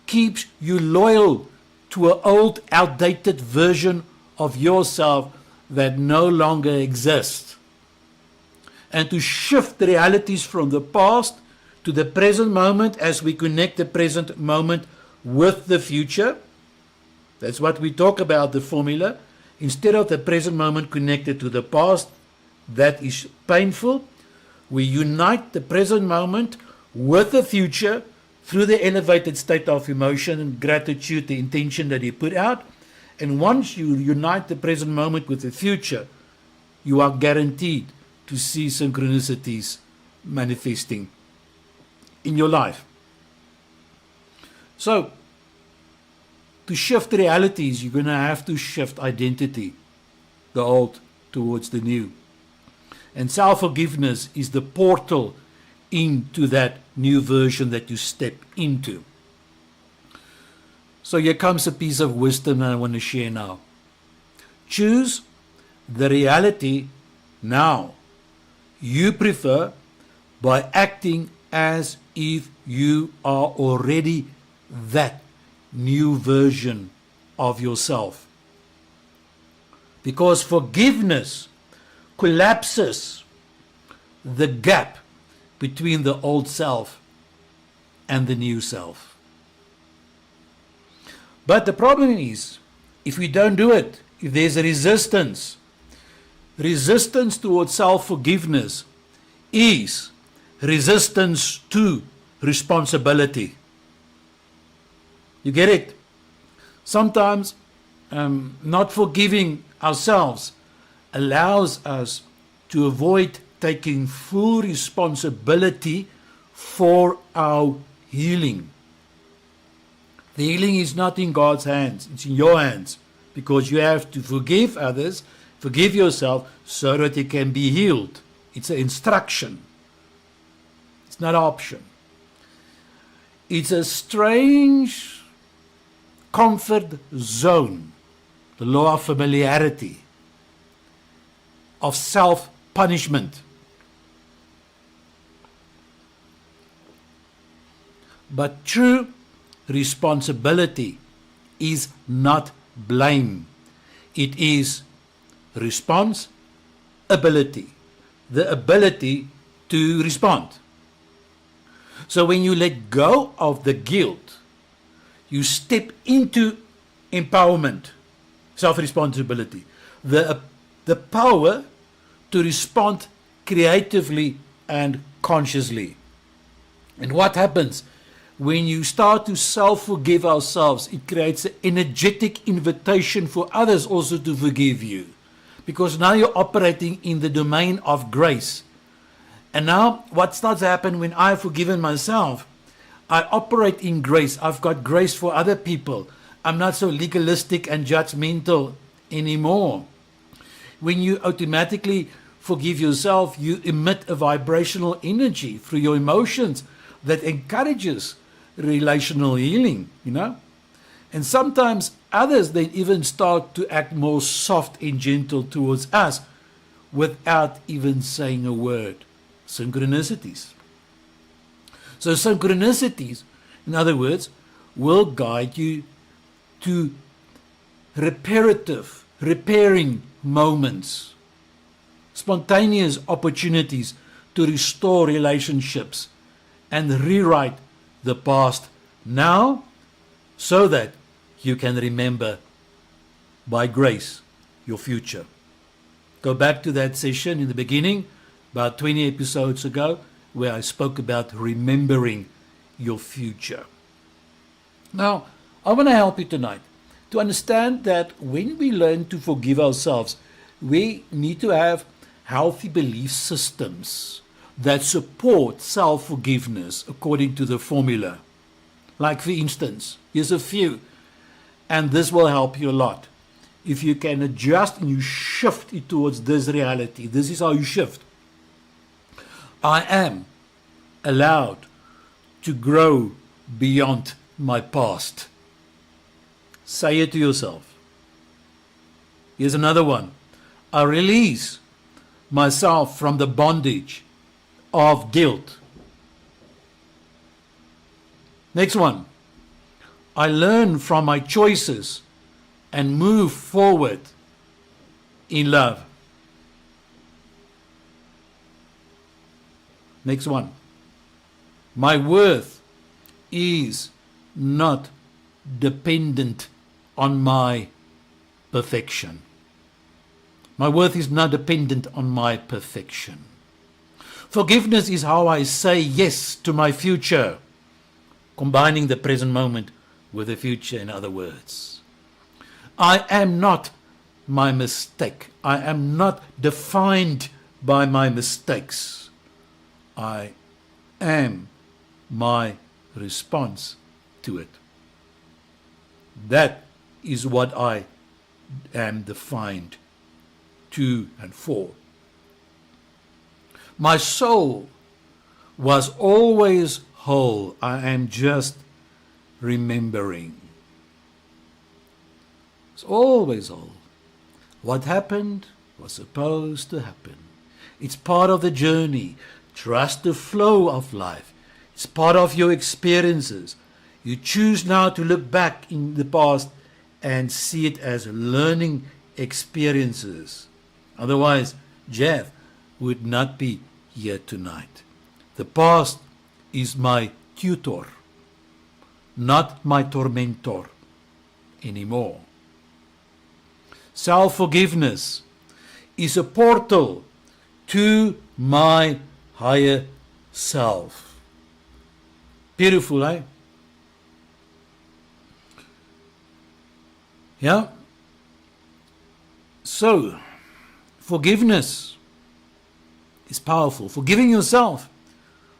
Speaker 2: keeps you loyal to an old, outdated version of yourself that no longer exists. And to shift the realities from the past to the present moment as we connect the present moment with the future. That's what we talk about, the formula. Instead of the present moment connected to the past, that is painful. We unite the present moment with the future through the elevated state of emotion and gratitude, the intention that he put out. And once you unite the present moment with the future, you are guaranteed to see synchronicities manifesting in your life. So, to shift realities, you're going to have to shift identity, the old towards the new. And self-forgiveness is the portal into that new version that you step into. So here comes a piece of wisdom I want to share now. Choose the reality now you prefer by acting as if you are already that new version of yourself. Because forgiveness collapses the gap between the old self and the new self. But the problem is, if we don't do it, if there's a resistance towards self-forgiveness is resistance to responsibility. You get it? Sometimes not forgiving ourselves allows us to avoid taking full responsibility for our healing. The healing is not in God's hands, it's in your hands, because you have to forgive others, forgive yourself, so that you can be healed. It's an instruction. It's not an option. It's a strange comfort zone, the law of familiarity, of self-punishment. But true responsibility is not blame. It is responsibility, the ability to respond. So when you let go of the guilt, you step into empowerment, self-responsibility, the power to respond creatively and consciously. And what happens? When you start to self-forgive ourselves, it creates an energetic invitation for others also to forgive you. Because now you're operating in the domain of grace. And now what starts to happen when I've forgiven myself, I operate in grace. I've got grace for other people. I'm not so legalistic and judgmental anymore. When you automatically forgive yourself, you emit a vibrational energy through your emotions that encourages relational healing, you know. And sometimes others then even start to act more soft and gentle towards us without even saying a word. Synchronicities. So synchronicities, in other words, will guide you to repairing moments, spontaneous opportunities to restore relationships and rewrite the past now so that you can remember by grace your future. Go back to that session in the beginning, about 20 episodes ago, where I spoke about remembering your future. Now, I want to help you tonight to understand that when we learn to forgive ourselves, we need to have healthy belief systems that support self-forgiveness according to the formula. Like, for instance, here's a few, and this will help you a lot. If you can adjust and you shift it towards this reality, this is how you shift. I am allowed to grow beyond my past. Say it to yourself. Here's another one. I release myself from the bondage of guilt. Next one. I learn from my choices and move forward in love. Next one. My worth is not dependent on my perfection. My worth is not dependent on my perfection. Forgiveness is how I say yes to my future, combining the present moment with the future, in other words. I am not my mistake. I am not defined by my mistakes. I am my response to it. That is what I am defined to and for. My soul was always whole. I am just remembering. It's always whole. What happened was supposed to happen. It's part of the journey. Trust the flow of life. It's part of your experiences. You choose now to look back in the past and see it as learning experiences. Otherwise, Jeff would not be here tonight. The past is my tutor, not my tormentor anymore. Self-forgiveness is a portal to my higher self. Beautiful, eh? Yeah? So, forgiveness is powerful. Forgiving yourself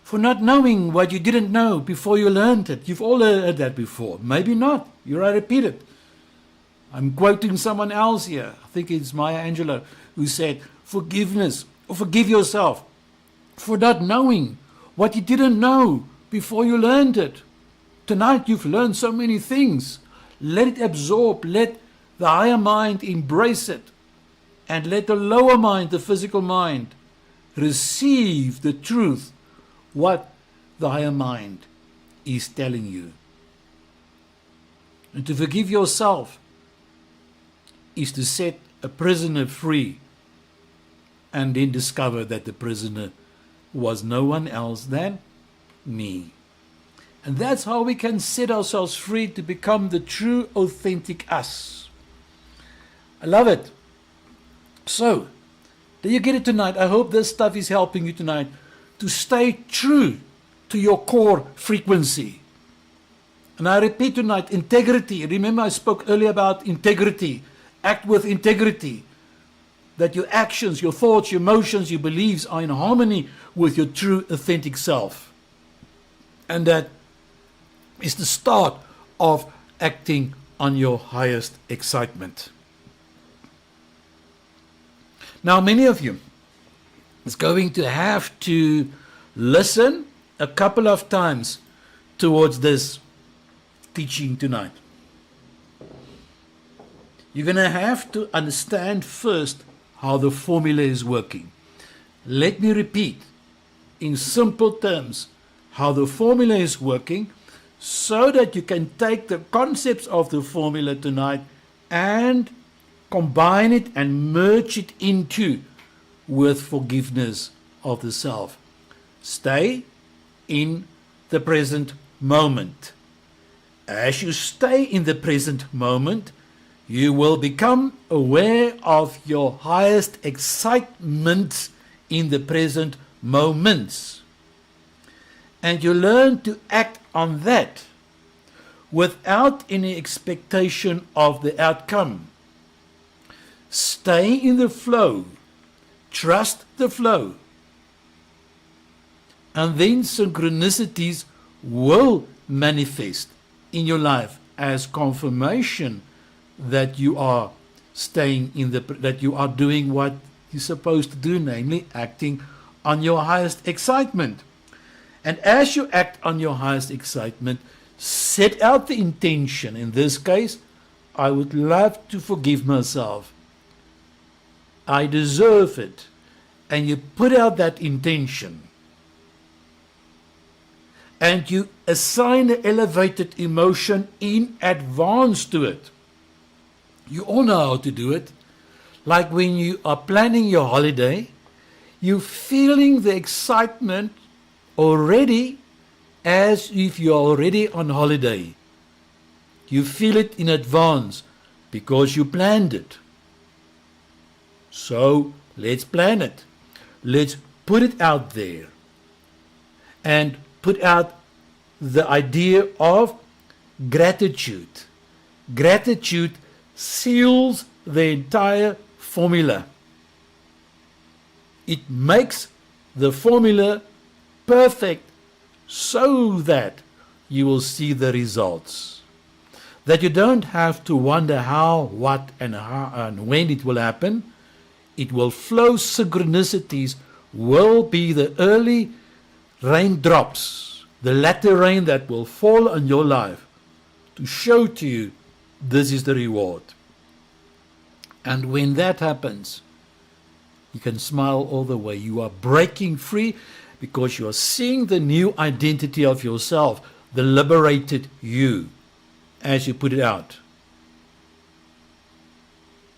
Speaker 2: for not knowing what you didn't know before you learned it. You've all heard that before. Maybe not. You're right, repeat it. I'm quoting someone else here. I think it's Maya Angelou, who said, forgiveness, or forgive yourself for not knowing what you didn't know before you learned it. Tonight you've learned so many things. Let it absorb. Let the higher mind embrace it. And let the lower mind, the physical mind, receive the truth, what the higher mind is telling you. And to forgive yourself is to set a prisoner free and then discover that the prisoner was no one else than me. And that's how we can set ourselves free to become the true, authentic us. I love it. So, do you get it tonight? I hope this stuff is helping you tonight to stay true to your core frequency. And I repeat tonight, integrity. Remember I spoke earlier about integrity. Act with integrity. That your actions, your thoughts, your emotions, your beliefs are in harmony with your true, authentic self. And that is the start of acting on your highest excitement. Now, many of you is going to have to listen a couple of times towards this teaching tonight. You're going to have to understand first how the formula is working. Let me repeat in simple terms how the formula is working so that you can take the concepts of the formula tonight and combine it and merge it into with forgiveness of the self. Stay in the present moment. As you stay in the present moment, you will become aware of your highest excitement in the present moments. And you learn to act on that without any expectation of the outcome. Stay in the flow. Trust the flow. And then synchronicities will manifest in your life as confirmation that you are staying in that you are doing what you're supposed to do, namely acting on your highest excitement. And as you act on your highest excitement, set out the intention. In this case, I would love to forgive myself. I deserve it. And you put out that intention. And you assign an elevated emotion in advance to it. You all know how to do it. Like when you are planning your holiday, you're feeling the excitement already as if you're already on holiday. You feel it in advance because you planned it. So let's plan it. Let's put it out there and put out the idea of gratitude. Gratitude seals the entire formula. It makes the formula perfect so that you will see the results. That you don't have to wonder how, what, and when it will happen. It will flow. Synchronicities will be the early raindrops, the latter rain that will fall on your life to show to you this is the reward. And when that happens, you can smile all the way. You are breaking free because you are seeing the new identity of yourself, the liberated you, as you put it out.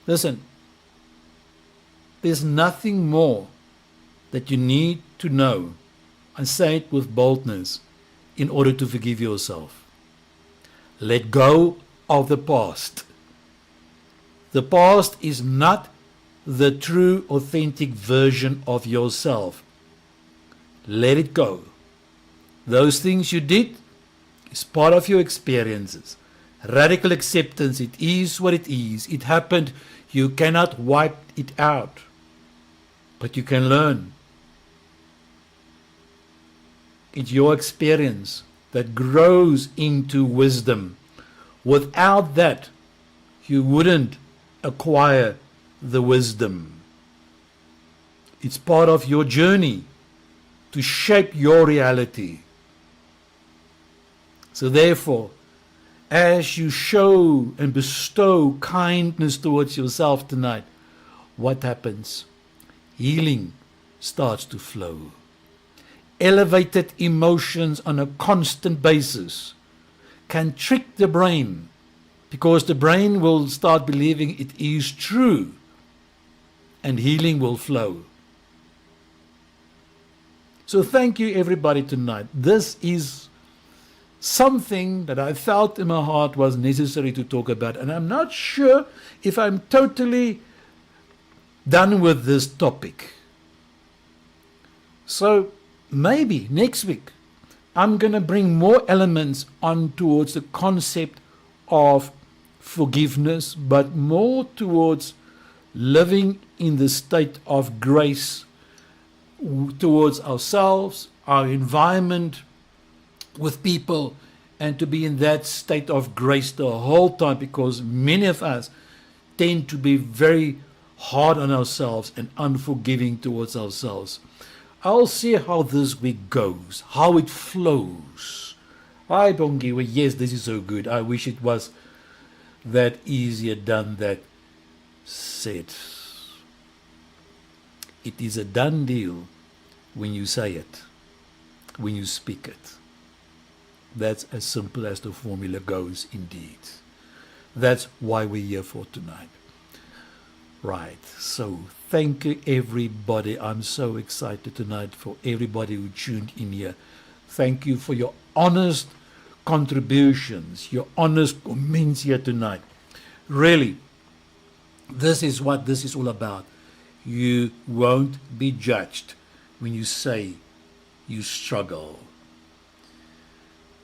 Speaker 2: Listen, there's nothing more that you need to know. I say it with boldness in order to forgive yourself. Let go of the past. The past is not the true, authentic version of yourself. Let it go. Those things you did is part of your experiences. Radical acceptance, it is what it is. It happened. You cannot wipe it out. But you can learn. It's your experience that grows into wisdom. Without that, you wouldn't acquire the wisdom. It's part of your journey to shape your reality. So therefore, as you show and bestow kindness towards yourself tonight, what happens? Healing starts to flow. Elevated emotions on a constant basis can trick the brain, because the brain will start believing it is true, and healing will flow. So thank you everybody tonight. This is something that I felt in my heart was necessary to talk about, and I'm not sure if I'm totally done with this topic. So maybe next week I'm going to bring more elements on towards the concept of forgiveness, but more towards living in the state of grace towards ourselves, our environment, with people, and to be in that state of grace the whole time, because many of us tend to be very hard on ourselves and unforgiving towards ourselves. I'll see how this week goes, how it flows, Hi, Bongiwe. Yes, this is so good. I wish it was that easier done that said. It is a done deal when you say it, when you speak it. That's as simple as the formula goes indeed. That's why we're here for tonight. Right, so thank you everybody. I'm so excited tonight for everybody who tuned in here. Thank you for your honest contributions, your honest comments here tonight. Really, this is what this is all about. You won't be judged when you say you struggle.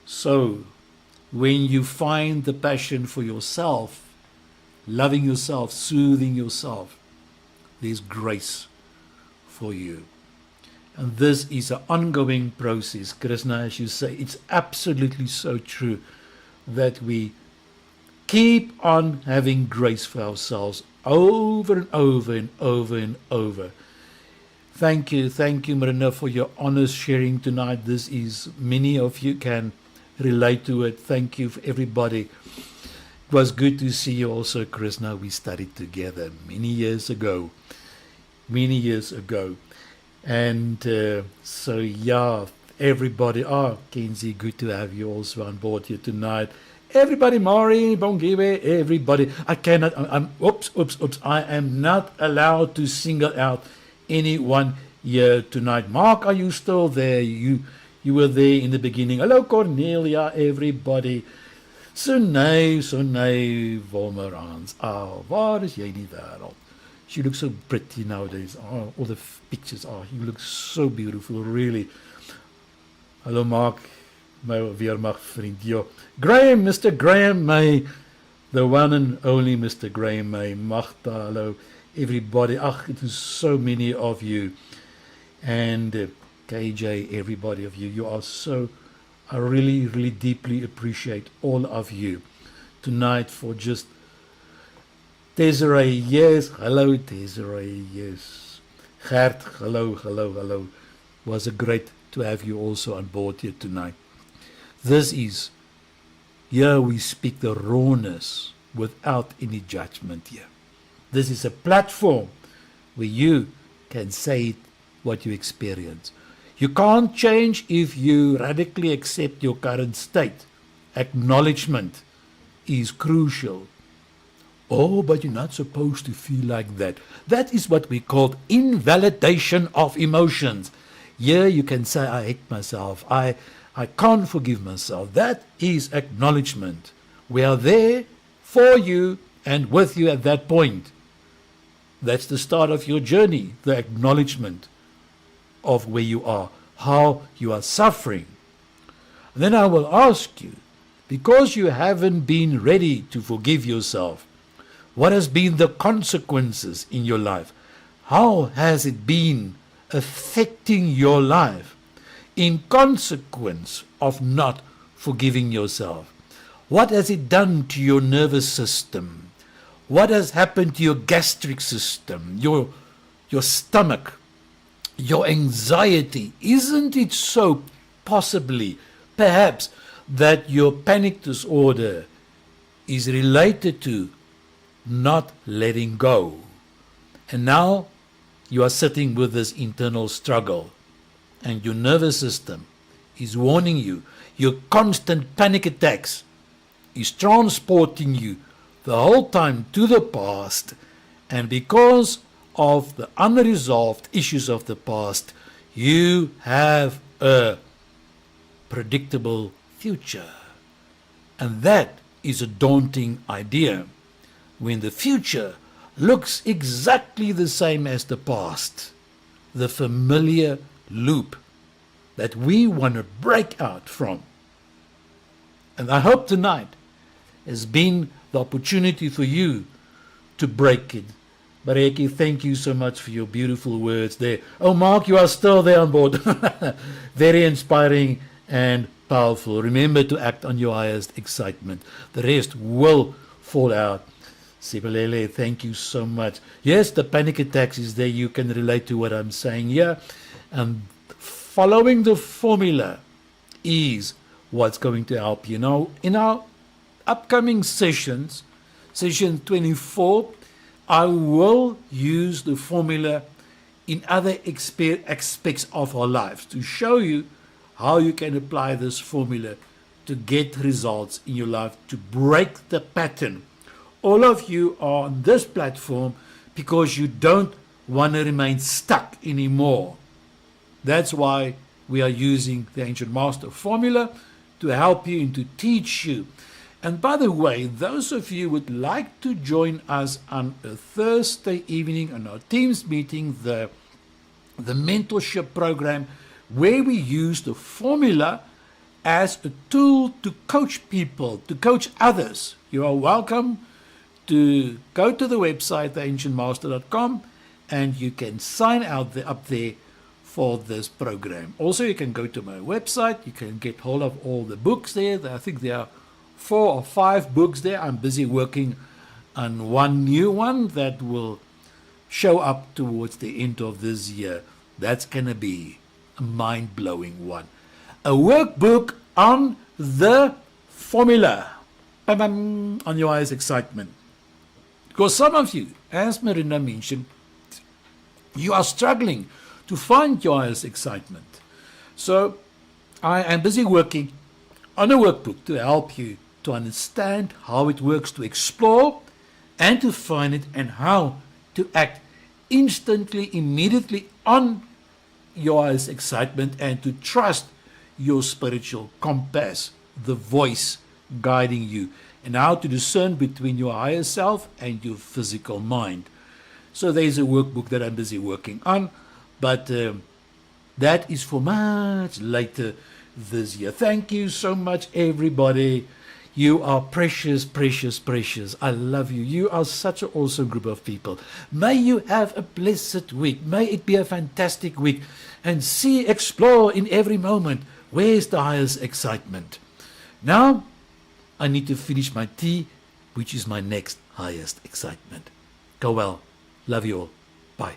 Speaker 2: So, when you find the passion for yourself, loving yourself, soothing yourself, there's grace for you. And this is an ongoing process, Krishna, as you say. It's absolutely so true that we keep on having grace for ourselves over and over and over and over. Thank you, Marina, for your honest sharing tonight. This is, many of you can relate to it. Thank you for everybody. It was good to see you also, Krishna. We studied together many years ago. And so, yeah, everybody. Kenzie, good to have you also on board here tonight. Everybody, Mari, Bongiwe, everybody. I am not allowed to single out anyone here tonight. Mark, are you still there? You were there in the beginning. Hello, Cornelia, everybody. Sunay, Wolmerans. Waar is jy in die wêreld? She looks so pretty nowadays. All the pictures. You look so beautiful, really. Hello, Mark, my Weermacht vriend. Yo, Graham, Mr. Graham May, the one and only Mr. Graham May. Magda, hello, everybody. It is so many of you. And KJ, everybody of you. You are so, I really, really deeply appreciate all of you tonight for just Desiree, yes. Hello, Desiree, yes. Gert, hello. Was it great to have you also on board here tonight. This is, here we speak the rawness without any judgment here. This is a platform where you can say what you experience. You can't change if you radically accept your current state. Acknowledgement is crucial. Oh, but you're not supposed to feel like that. That is what we call invalidation of emotions. Here you can say, I hate myself. I can't forgive myself. That is acknowledgement. We are there for you and with you at that point. That's the start of your journey, the acknowledgement of where you are, how you are suffering. Then I will ask you, because you haven't been ready to forgive yourself, what has been the consequences in your life? How has it been affecting your life in consequence of not forgiving yourself? What has it done to your nervous system? What has happened to your gastric system, your stomach, your anxiety? Isn't it so possibly, perhaps, that your panic disorder is related to not letting go? And now you are sitting with this internal struggle, and your nervous system is warning you. Your constant panic attacks is transporting you the whole time to the past, and because of the unresolved issues of the past, you have a predictable future. And that is a daunting idea. When the future looks exactly the same as the past, the familiar loop that we want to break out from. And I hope tonight has been the opportunity for you to break it. Bareki, thank you so much for your beautiful words there. Oh, Mark, you are still there on board. Very inspiring and powerful. Remember to act on your highest excitement. The rest will fall out. Sibelele, thank you so much. Yes, the panic attacks is there. You can relate to what I'm saying here. And following the formula is what's going to help you. Now, in our upcoming sessions, session 24, I will use the formula in other aspects of our lives to show you how you can apply this formula to get results in your life, to break the pattern. All of you are on this platform because you don't want to remain stuck anymore. That's why we are using the Ancient Master formula to help you and to teach you. And by the way, those of you who would like to join us on a Thursday evening on our Teams meeting, the mentorship program, where we use the formula as a tool to coach people, to coach others, you are welcome to go to the website, theancientmaster.com, and you can sign up there for this program. Also, you can go to my website. You can get hold of all the books there. I think there are 4 or 5 books there. I'm busy working on one new one that will show up towards the end of this year. That's going to be a mind-blowing one. A workbook on the formula. Bam, on your highest excitement. Because some of you, as Marina mentioned, you are struggling to find your highest excitement. So I am busy working on a workbook to help you to understand how it works, to explore and to find it, and how to act instantly, immediately on your highest excitement, and to trust your spiritual compass, the voice guiding you, and how to discern between your higher self and your physical mind. So there's a workbook that I'm busy working on, but that is for much later this year. Thank you so much, everybody. You are precious, precious, precious. I love you. You are such an awesome group of people. May you have a blessed week. May it be a fantastic week. And explore in every moment. Where's the highest excitement? Now, I need to finish my tea, which is my next highest excitement. Go well. Love you all. Bye.